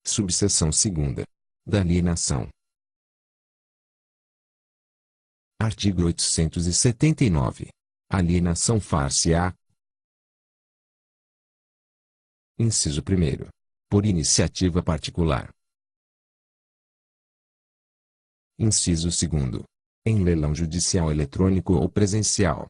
Subseção 2ª. Da alienação. Artigo 879. Alienação far-se-á. Inciso 1º. Por iniciativa particular. Inciso 2º. Em leilão judicial eletrônico ou presencial.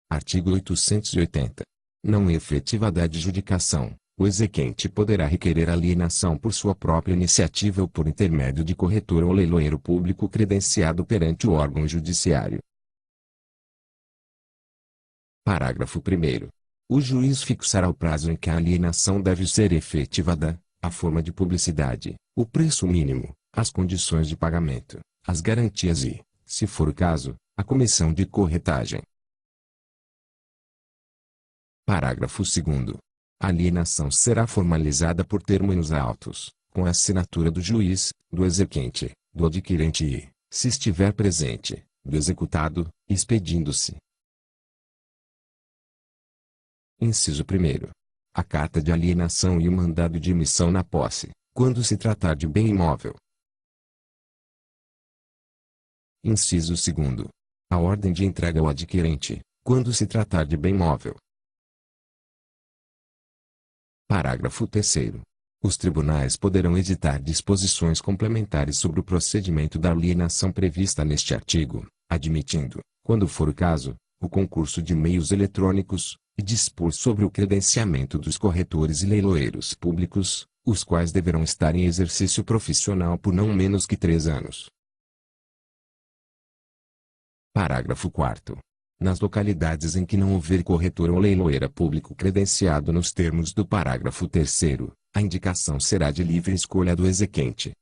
Artigo 880. Não efetivada a adjudicação, o exequente poderá requerer alienação por sua própria iniciativa ou por intermédio de corretor ou leiloeiro público credenciado perante o órgão judiciário. Parágrafo 1º. O juiz fixará o prazo em que a alienação deve ser efetivada, a forma de publicidade, o preço mínimo, as condições de pagamento, as garantias e, se for o caso, a comissão de corretagem. Parágrafo 2º. A alienação será formalizada por termo nos autos, com a assinatura do juiz, do exequente, do adquirente e, se estiver presente, do executado, expedindo-se. Inciso 1º. A carta de alienação e o mandado de emissão na posse, quando se tratar de bem imóvel. Inciso 2º. A ordem de entrega ao adquirente, quando se tratar de bem móvel. Parágrafo 3º. Os tribunais poderão editar disposições complementares sobre o procedimento da alienação prevista neste artigo, admitindo, quando for o caso, o concurso de meios eletrônicos, e dispor sobre o credenciamento dos corretores e leiloeiros públicos, os quais deverão estar em exercício profissional por não menos que 3 anos. Parágrafo 4º. Nas localidades em que não houver corretor ou leiloeira público credenciado nos termos do parágrafo 3º, a indicação será de livre escolha do exequente.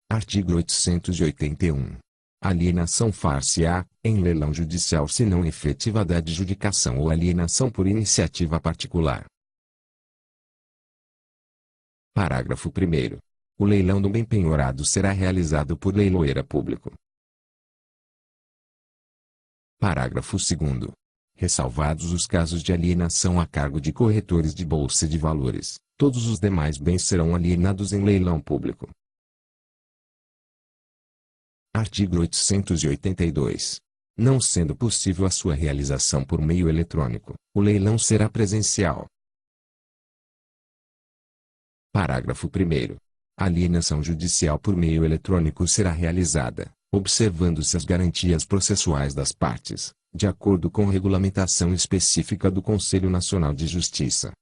Artigo 881. Alienação far-se-á, em leilão judicial se não efetivada a adjudicação ou alienação por iniciativa particular. Parágrafo 1º. O leilão do bem penhorado será realizado por leiloeira público. Parágrafo 2º. Ressalvados os casos de alienação a cargo de corretores de bolsa de valores, todos os demais bens serão alienados em leilão público. Artigo 882. Não sendo possível a sua realização por meio eletrônico, o leilão será presencial. Parágrafo 1º. A alienação judicial por meio eletrônico será realizada, observando-se as garantias processuais das partes, de acordo com regulamentação específica do Conselho Nacional de Justiça.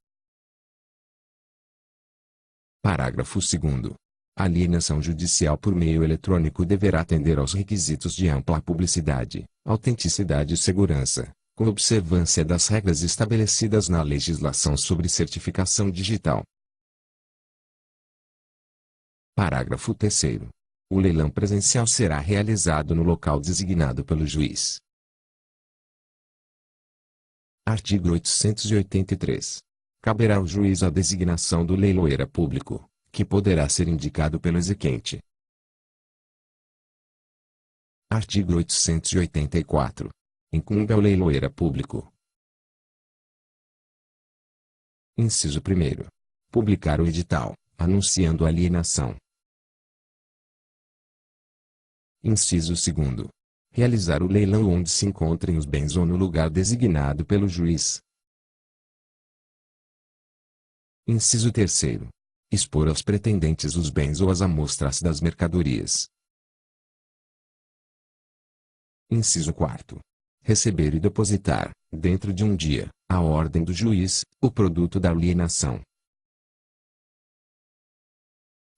Parágrafo 2º. A alienação judicial por meio eletrônico deverá atender aos requisitos de ampla publicidade, autenticidade e segurança, com observância das regras estabelecidas na legislação sobre certificação digital. Parágrafo 3º. O leilão presencial será realizado no local designado pelo juiz. Artigo 883. Caberá ao juiz a designação do leiloeiro público, que poderá ser indicado pelo exequente. Artigo 884. Incumbe ao leiloeiro público. Inciso 1º. Publicar o edital, anunciando a alienação. Inciso 2º. Realizar o leilão onde se encontrem os bens ou no lugar designado pelo juiz. Inciso 3º. Expor aos pretendentes os bens ou as amostras das mercadorias. Inciso 4º. Receber e depositar, dentro de um dia, à ordem do juiz, o produto da alienação.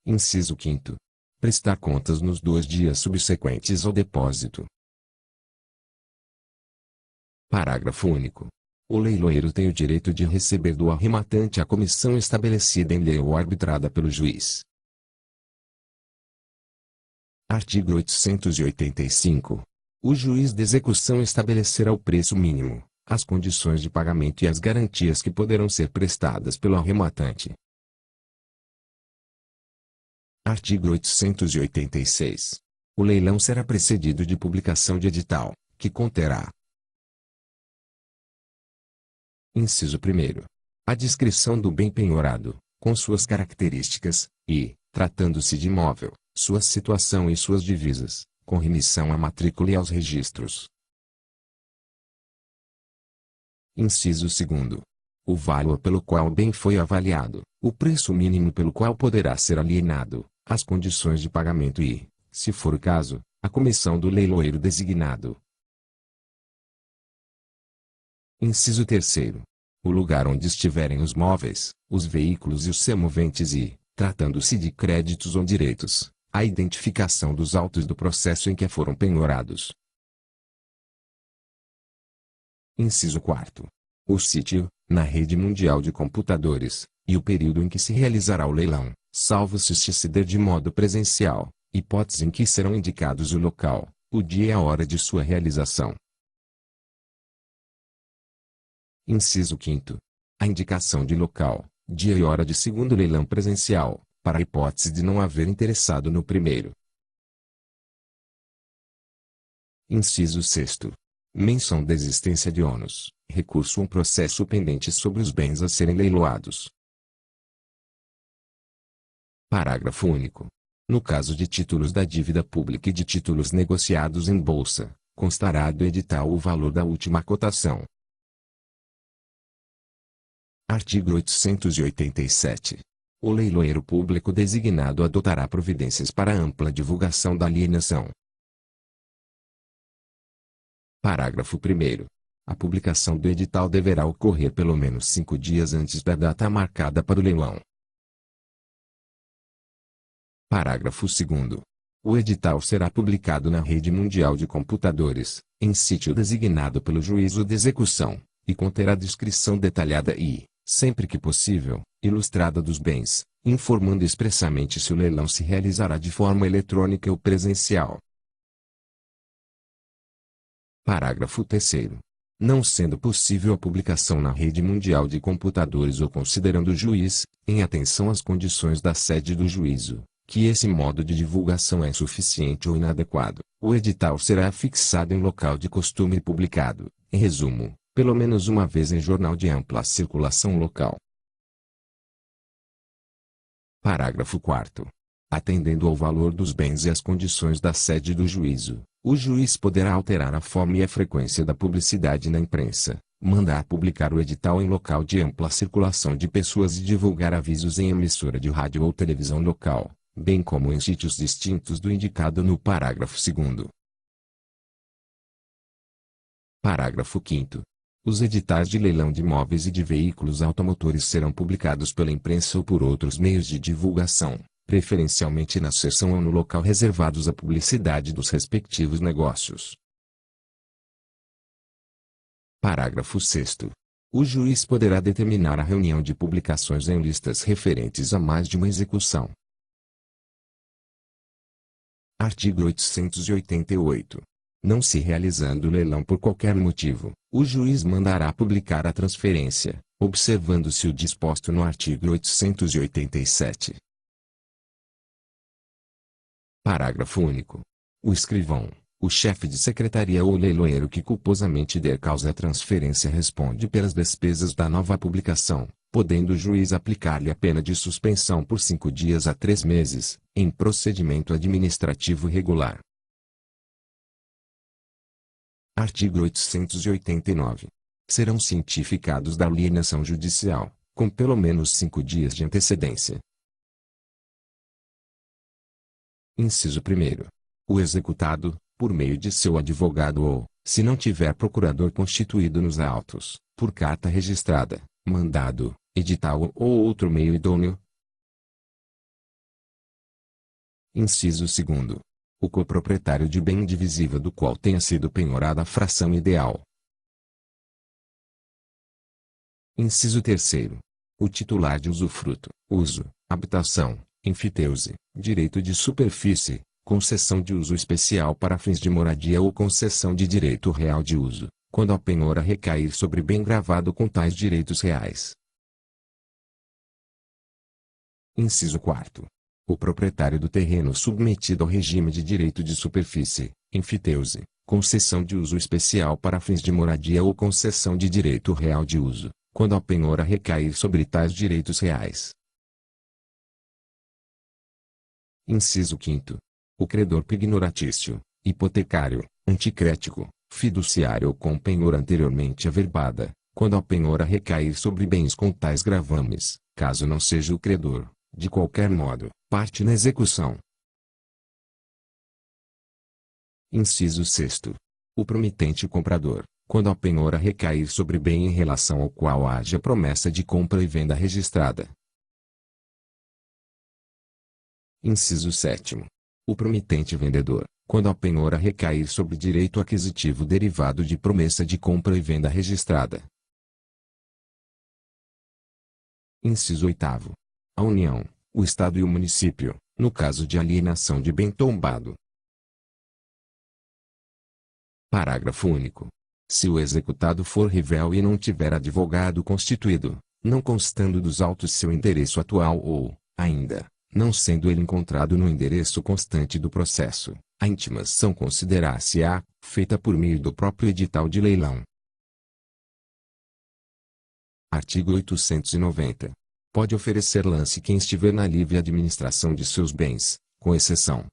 Inciso 5º. Prestar contas nos 2 dias subsequentes ao depósito. Parágrafo único. O leiloeiro tem o direito de receber do arrematante a comissão estabelecida em lei ou arbitrada pelo juiz. Artigo 885. O juiz de execução estabelecerá o preço mínimo, as condições de pagamento e as garantias que poderão ser prestadas pelo arrematante. Artigo 886. O leilão será precedido de publicação de edital, que conterá: Inciso 1º. A descrição do bem penhorado, com suas características, e, tratando-se de imóvel, sua situação e suas divisas, com remissão à matrícula e aos registros. Inciso 2º. O valor pelo qual o bem foi avaliado, o preço mínimo pelo qual poderá ser alienado, as condições de pagamento e, se for o caso, a comissão do leiloeiro designado. Inciso 3º. O lugar onde estiverem os móveis, os veículos e os semoventes e, tratando-se de créditos ou direitos, a identificação dos autos do processo em que foram penhorados. Inciso 4º. O sítio, na rede mundial de computadores, e o período em que se realizará o leilão, salvo se suceder de modo presencial, hipótese em que serão indicados o local, o dia e a hora de sua realização. Inciso 5º. A indicação de local, dia e hora de segundo leilão presencial, para a hipótese de não haver interessado no primeiro. Inciso 6º. Menção da existência de ônus, recurso ou processo pendente sobre os bens a serem leiloados. Parágrafo único. No caso de títulos da dívida pública e de títulos negociados em bolsa, constará do edital o valor da última cotação. Artigo 887. O leiloeiro público designado adotará providências para ampla divulgação da alienação. Parágrafo 1º. A publicação do edital deverá ocorrer pelo menos 5 dias antes da data marcada para o leilão. Parágrafo 2º. O edital será publicado na rede mundial de computadores, em sítio designado pelo juízo de execução, e conterá descrição detalhada e, sempre que possível, ilustrada dos bens, informando expressamente se o leilão se realizará de forma eletrônica ou presencial. Parágrafo 3º. Não sendo possível a publicação na rede mundial de computadores ou considerando o juiz, em atenção às condições da sede do juízo, que esse modo de divulgação é insuficiente ou inadequado, o edital será fixado em local de costume e publicado, em resumo, pelo menos uma vez em jornal de ampla circulação local. Parágrafo 4º. Atendendo ao valor dos bens e às condições da sede do juízo, o juiz poderá alterar a forma e a frequência da publicidade na imprensa, mandar publicar o edital em local de ampla circulação de pessoas e divulgar avisos em emissora de rádio ou televisão local, bem como em sítios distintos do indicado no parágrafo 2º. Parágrafo 5º. Os editais de leilão de imóveis e de veículos automotores serão publicados pela imprensa ou por outros meios de divulgação, preferencialmente na seção ou no local reservados à publicidade dos respectivos negócios. Parágrafo 6º. O juiz poderá determinar a reunião de publicações em listas referentes a mais de uma execução. Artigo 888. Não se realizando o leilão por qualquer motivo, o juiz mandará publicar a transferência, observando-se o disposto no artigo 887. Parágrafo único. O escrivão, o chefe de secretaria ou o leiloeiro que culposamente der causa à transferência responde pelas despesas da nova publicação, podendo o juiz aplicar-lhe a pena de suspensão por 5 dias a 3 meses, em procedimento administrativo regular. Artigo 889. Serão cientificados da alienação judicial, com pelo menos 5 dias de antecedência. Inciso 1º. O executado, por meio de seu advogado ou, se não tiver procurador constituído nos autos, por carta registrada, mandado, edital ou outro meio idôneo. Inciso 2º. O coproprietário de bem indivisível do qual tenha sido penhorada a fração ideal. Inciso 3º. O titular de usufruto, uso, habitação, enfiteuse, direito de superfície, concessão de uso especial para fins de moradia ou concessão de direito real de uso, quando a penhora recair sobre bem gravado com tais direitos reais. Inciso 4º. O proprietário do terreno submetido ao regime de direito de superfície, enfiteuse, concessão de uso especial para fins de moradia ou concessão de direito real de uso, quando a penhora recair sobre tais direitos reais. Inciso 5º. O credor pignoratício, hipotecário, anticrético, fiduciário ou com penhora anteriormente averbada, quando a penhora recair sobre bens com tais gravames, caso não seja o credor, de qualquer modo, parte na execução. Inciso 6º. O promitente comprador, quando a penhora recair sobre bem em relação ao qual haja promessa de compra e venda registrada. Inciso 7º. O promitente vendedor, quando a penhora recair sobre direito aquisitivo derivado de promessa de compra e venda registrada. Inciso 8º. A União, o Estado e o município, no caso de alienação de bem tombado. Parágrafo único. Se o executado for réu e não tiver advogado constituído, não constando dos autos seu endereço atual ou, ainda, não sendo ele encontrado no endereço constante do processo, a intimação considerar-se-á feita por meio do próprio edital de leilão. Artigo 890. Pode oferecer lance quem estiver na livre administração de seus bens, com exceção.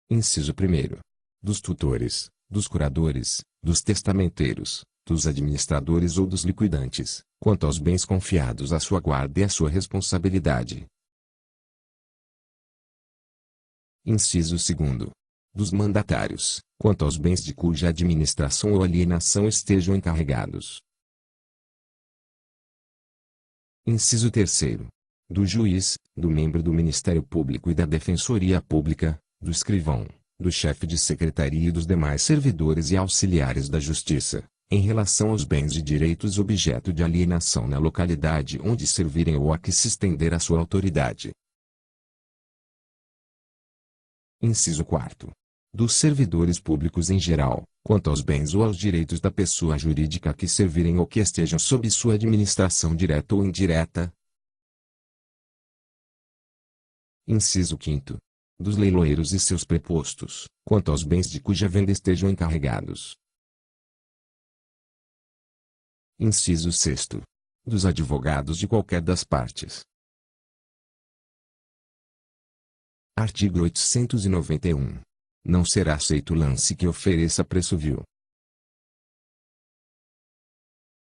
Inciso 1º. Dos tutores, dos curadores, dos testamenteiros, dos administradores ou dos liquidantes, quanto aos bens confiados à sua guarda e à sua responsabilidade. Inciso 2º. Dos mandatários, quanto aos bens de cuja administração ou alienação estejam encarregados. Inciso 3º. Do juiz, do membro do Ministério Público e da Defensoria Pública, do escrivão, do chefe de secretaria e dos demais servidores e auxiliares da Justiça, em relação aos bens e direitos objeto de alienação na localidade onde servirem ou a que se estender a sua autoridade. Inciso 4º. Dos servidores públicos em geral, quanto aos bens ou aos direitos da pessoa jurídica a que servirem ou que estejam sob sua administração direta ou indireta. Inciso 5º. Dos leiloeiros e seus prepostos, quanto aos bens de cuja venda estejam encarregados. Inciso 6º. Dos advogados de qualquer das partes. Artigo 891. Não será aceito lance que ofereça preço vil.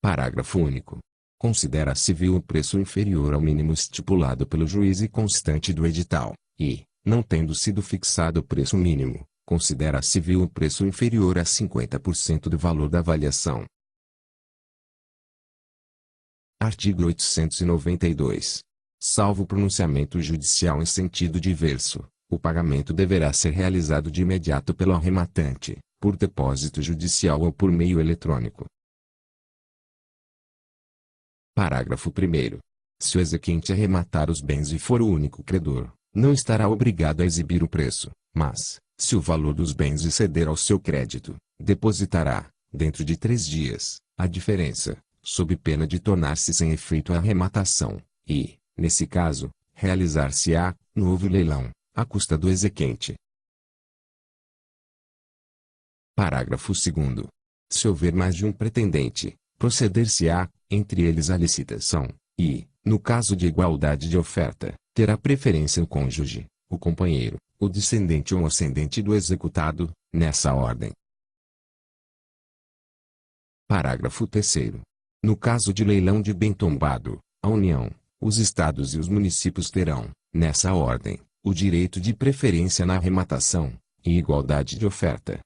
Parágrafo único. Considera-se vil o preço inferior ao mínimo estipulado pelo juiz e constante do edital, e, não tendo sido fixado o preço mínimo, considera-se vil o preço inferior a 50% do valor da avaliação. Artigo 892. Salvo pronunciamento judicial em sentido diverso, o pagamento deverá ser realizado de imediato pelo arrematante, por depósito judicial ou por meio eletrônico. Parágrafo 1º. Se o exequente arrematar os bens e for o único credor, não estará obrigado a exibir o preço, mas, se o valor dos bens exceder ao seu crédito, depositará, dentro de 3 dias, a diferença, sob pena de tornar-se sem efeito a arrematação, e, nesse caso, realizar-se-á, novo leilão, à custa do exequente. Parágrafo 2º. Se houver mais de um pretendente, proceder-se-á, entre eles a licitação, e, no caso de igualdade de oferta, terá preferência o cônjuge, o companheiro, o descendente ou ascendente do executado, nessa ordem. Parágrafo 3º. No caso de leilão de bem tombado, a União, os Estados e os municípios terão, nessa ordem, o direito de preferência na arrematação, e igualdade de oferta.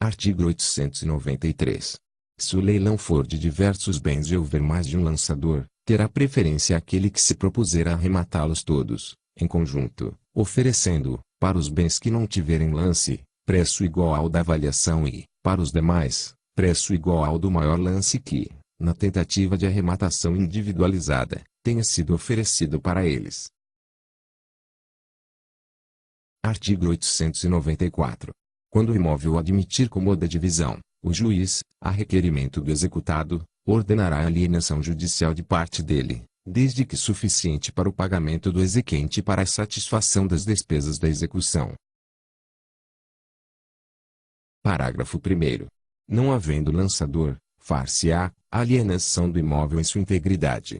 Artigo 893. Se o leilão for de diversos bens e houver mais de um lançador, terá preferência aquele que se propuser a arrematá-los todos, em conjunto, oferecendo, para os bens que não tiverem lance, preço igual ao da avaliação e, para os demais, preço igual ao do maior lance que, na tentativa de arrematação individualizada, tenha sido oferecido para eles. Artigo 894. Quando o imóvel admitir comoda divisão, o juiz, a requerimento do executado, ordenará a alienação judicial de parte dele, desde que suficiente para o pagamento do exequente para a satisfação das despesas da execução. Parágrafo 1º. Não havendo lançador, far-se-á alienação do imóvel em sua integridade.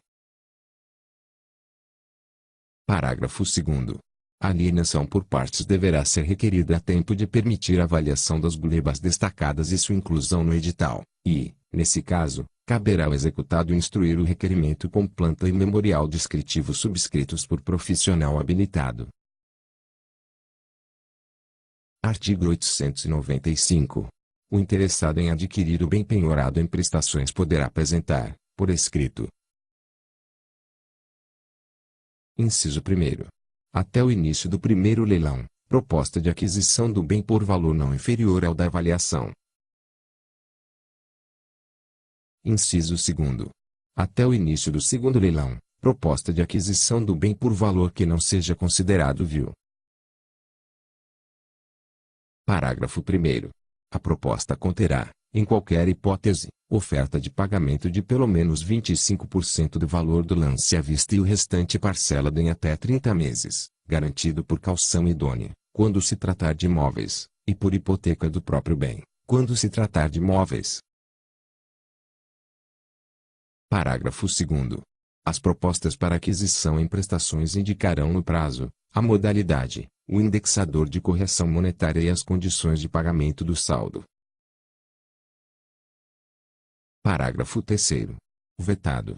Parágrafo 2º. A alienação por partes deverá ser requerida a tempo de permitir a avaliação das glebas destacadas e sua inclusão no edital, e, nesse caso, caberá ao executado instruir o requerimento com planta e memorial descritivo subscritos por profissional habilitado. Artigo 895. O interessado em adquirir o bem penhorado em prestações poderá apresentar, por escrito. Inciso 1º. Até o início do primeiro leilão, proposta de aquisição do bem por valor não inferior ao da avaliação. Inciso 2º. Até o início do segundo leilão, proposta de aquisição do bem por valor que não seja considerado vil. Parágrafo 1º. A proposta conterá, em qualquer hipótese, oferta de pagamento de pelo menos 25% do valor do lance à vista e o restante parcelado em até 30 meses, garantido por caução idônea, quando se tratar de imóveis, e por hipoteca do próprio bem, quando se tratar de imóveis. Parágrafo 2º. As propostas para aquisição em prestações indicarão no prazo, a modalidade, o indexador de correção monetária e as condições de pagamento do saldo. Parágrafo 3º. Vetado.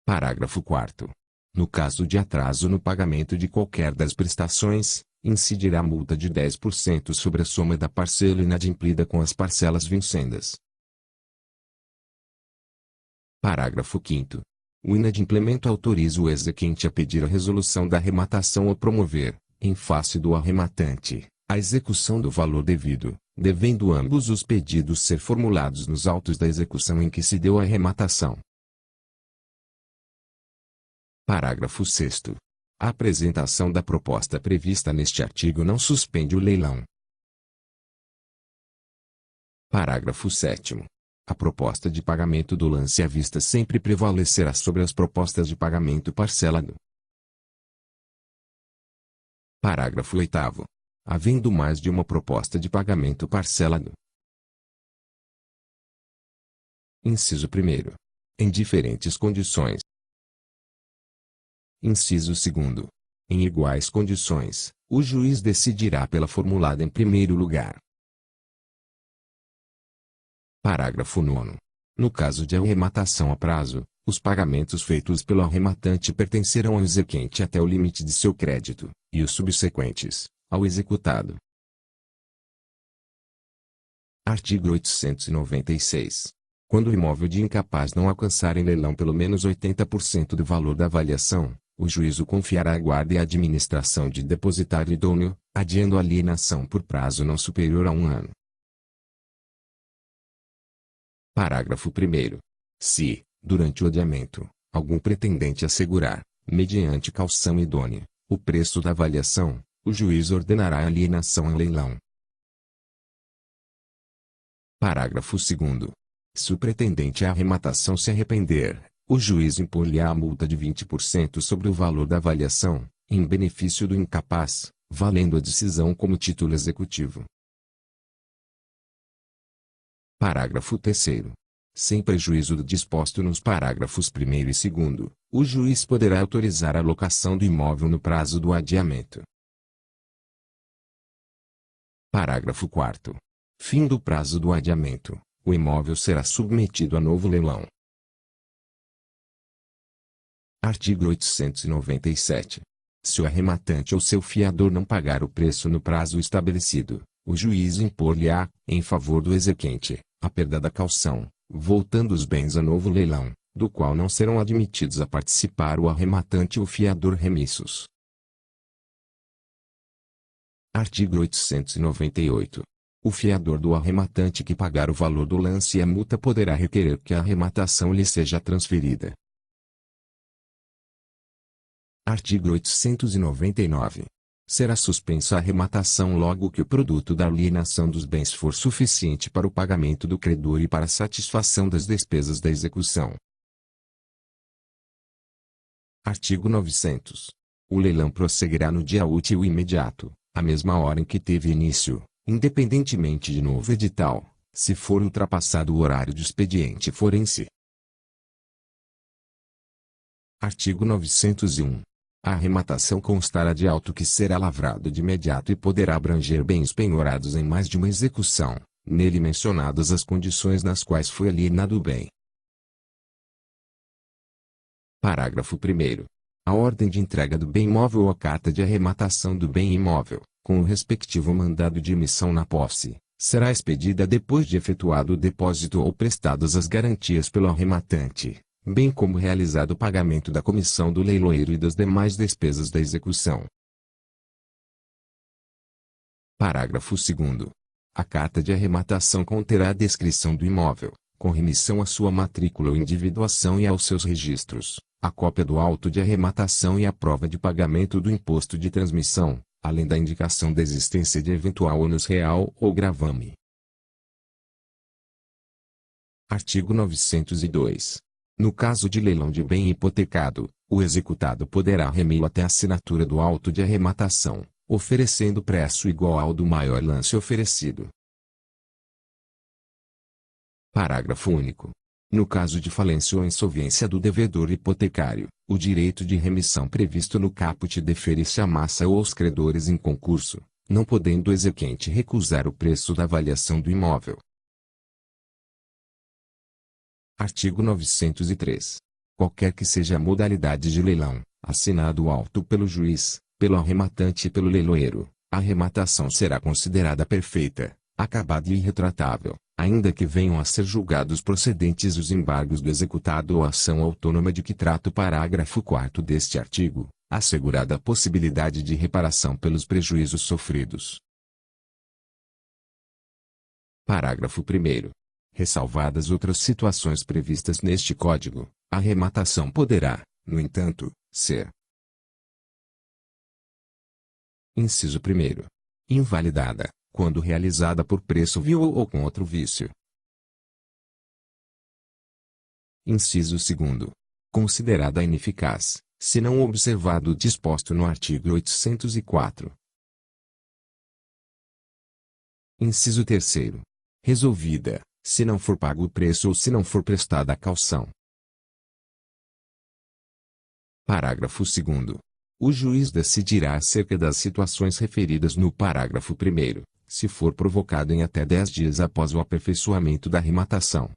Parágrafo 4º. No caso de atraso no pagamento de qualquer das prestações, incidirá multa de 10% sobre a soma da parcela inadimplida com as parcelas vincendas. Parágrafo 5º. O inadimplemento autoriza o exequente a pedir a resolução da arrematação ou promover, em face do arrematante, a execução do valor devido, devendo ambos os pedidos ser formulados nos autos da execução em que se deu a arrematação. Parágrafo 6º. A apresentação da proposta prevista neste artigo não suspende o leilão. Parágrafo 7º. A proposta de pagamento do lance à vista sempre prevalecerá sobre as propostas de pagamento parcelado. Parágrafo 8º. Havendo mais de uma proposta de pagamento parcelado. Inciso 1º. Em diferentes condições. Inciso 2º. Em iguais condições, o juiz decidirá pela formulada em primeiro lugar. Parágrafo 9º. No caso de arrematação a prazo, os pagamentos feitos pelo arrematante pertencerão ao exequente até o limite de seu crédito, e os subsequentes, ao executado. Artigo 896. Quando o imóvel de incapaz não alcançar em leilão pelo menos 80% do valor da avaliação, o juízo confiará a guarda e a administração de depositário idôneo, adiando a alienação por prazo não superior a 1 ano. Parágrafo 1º. Se, durante o adiamento, algum pretendente assegurar, mediante caução idônea, o preço da avaliação, o juiz ordenará a alienação em leilão. Parágrafo 2º. Se o pretendente à arrematação se arrepender, o juiz impor-lhe-á a multa de 20% sobre o valor da avaliação, em benefício do incapaz, valendo a decisão como título executivo. Parágrafo 3º. Sem prejuízo do disposto nos parágrafos 1º e 2º, o juiz poderá autorizar a locação do imóvel no prazo do adiamento. Parágrafo 4º. Fim do prazo do adiamento, o imóvel será submetido a novo leilão. Artigo 897. Se o arrematante ou seu fiador não pagar o preço no prazo estabelecido, o juiz impor-lhe-á, em favor do exequente, a perda da caução, voltando os bens a novo leilão, do qual não serão admitidos a participar o arrematante ou fiador remissos. Artigo 898. O fiador do arrematante que pagar o valor do lance e a multa poderá requerer que a arrematação lhe seja transferida. Artigo 899. Será suspensa a arrematação logo que o produto da alienação dos bens for suficiente para o pagamento do credor e para a satisfação das despesas da execução. Artigo 900. O leilão prosseguirá no dia útil imediato, à mesma hora em que teve início, independentemente de novo edital, se for ultrapassado o horário de expediente forense. Artigo 901. A arrematação constará de auto que será lavrado de imediato e poderá abranger bens penhorados em mais de uma execução, nele mencionadas as condições nas quais foi alienado o bem. Parágrafo 1º. A ordem de entrega do bem imóvel ou a carta de arrematação do bem imóvel, com o respectivo mandado de emissão na posse, será expedida depois de efetuado o depósito ou prestadas as garantias pelo arrematante, bem como realizado o pagamento da comissão do leiloeiro e das demais despesas da execução. Parágrafo 2º. A carta de arrematação conterá a descrição do imóvel, com remissão à sua matrícula ou individuação e aos seus registros, a cópia do auto de arrematação e a prova de pagamento do imposto de transmissão, além da indicação da existência de eventual ônus real ou gravame. Artigo 902. No caso de leilão de bem hipotecado, o executado poderá remê-lo até a assinatura do auto de arrematação, oferecendo preço igual ao do maior lance oferecido. Parágrafo único. No caso de falência ou insolvência do devedor hipotecário, o direito de remissão previsto no caput defere-se à massa ou aos credores em concurso, não podendo o exequente recusar o preço da avaliação do imóvel. Artigo 903. Qualquer que seja a modalidade de leilão, assinado o auto pelo juiz, pelo arrematante e pelo leiloeiro, a arrematação será considerada perfeita, acabada e irretratável, ainda que venham a ser julgados procedentes os embargos do executado ou a ação autônoma de que trata o parágrafo 4º deste artigo, assegurada a possibilidade de reparação pelos prejuízos sofridos. Parágrafo 1º. Ressalvadas outras situações previstas neste Código, a arrematação poderá, no entanto, ser: Inciso 1º. Invalidada, quando realizada por preço vil ou com outro vício. Inciso 2º. Considerada ineficaz, se não observado o disposto no artigo 804. Inciso 3º. Resolvida, se não for pago o preço ou se não for prestada a caução. Parágrafo 2º. O juiz decidirá acerca das situações referidas no parágrafo 1º, se for provocado em até 10 dias após o aperfeiçoamento da arrematação.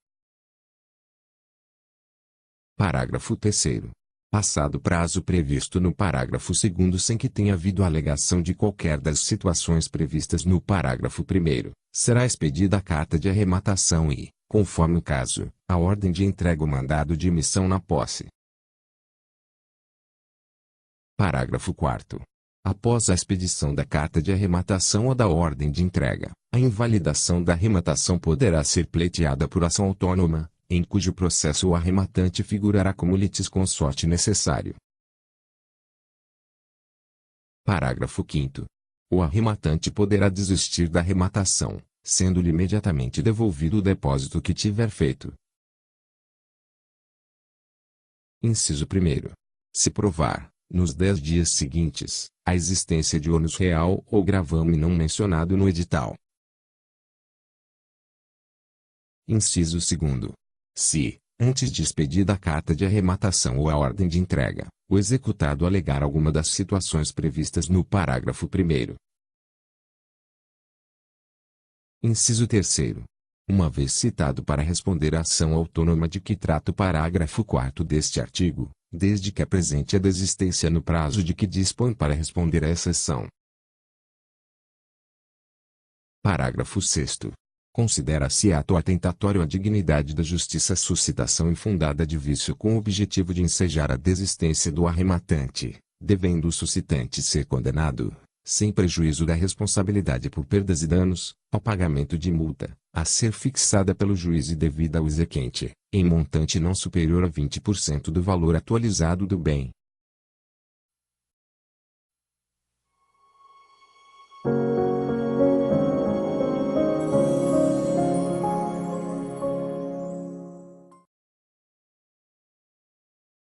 Parágrafo 3º. Passado o prazo previsto no parágrafo 2º sem que tenha havido alegação de qualquer das situações previstas no parágrafo 1º, será expedida a carta de arrematação e, conforme o caso, a ordem de entrega ou mandado de emissão na posse. Parágrafo 4º. Após a expedição da carta de arrematação ou da ordem de entrega, a invalidação da arrematação poderá ser pleiteada por ação autônoma, em cujo processo o arrematante figurará como litisconsorte necessário. Parágrafo 5º. O arrematante poderá desistir da arrematação, sendo-lhe imediatamente devolvido o depósito que tiver feito. Inciso 1º. Se provar, nos 10 dias seguintes, a existência de ônus real ou gravame não mencionado no edital. Inciso 2º. Se, antes de expedida a carta de arrematação ou a ordem de entrega, o executado alegar alguma das situações previstas no parágrafo 1º. Inciso 3º. Uma vez citado para responder à ação autônoma de que trata o parágrafo 4º deste artigo, desde que apresente a desistência no prazo de que dispõe para responder a essa ação. Parágrafo 6º. Considera-se ato atentatório à dignidade da justiça a suscitação infundada de vício com o objetivo de ensejar a desistência do arrematante, devendo o suscitante ser condenado, sem prejuízo da responsabilidade por perdas e danos, ao pagamento de multa, a ser fixada pelo juiz e devida ao exequente, em montante não superior a 20% do valor atualizado do bem.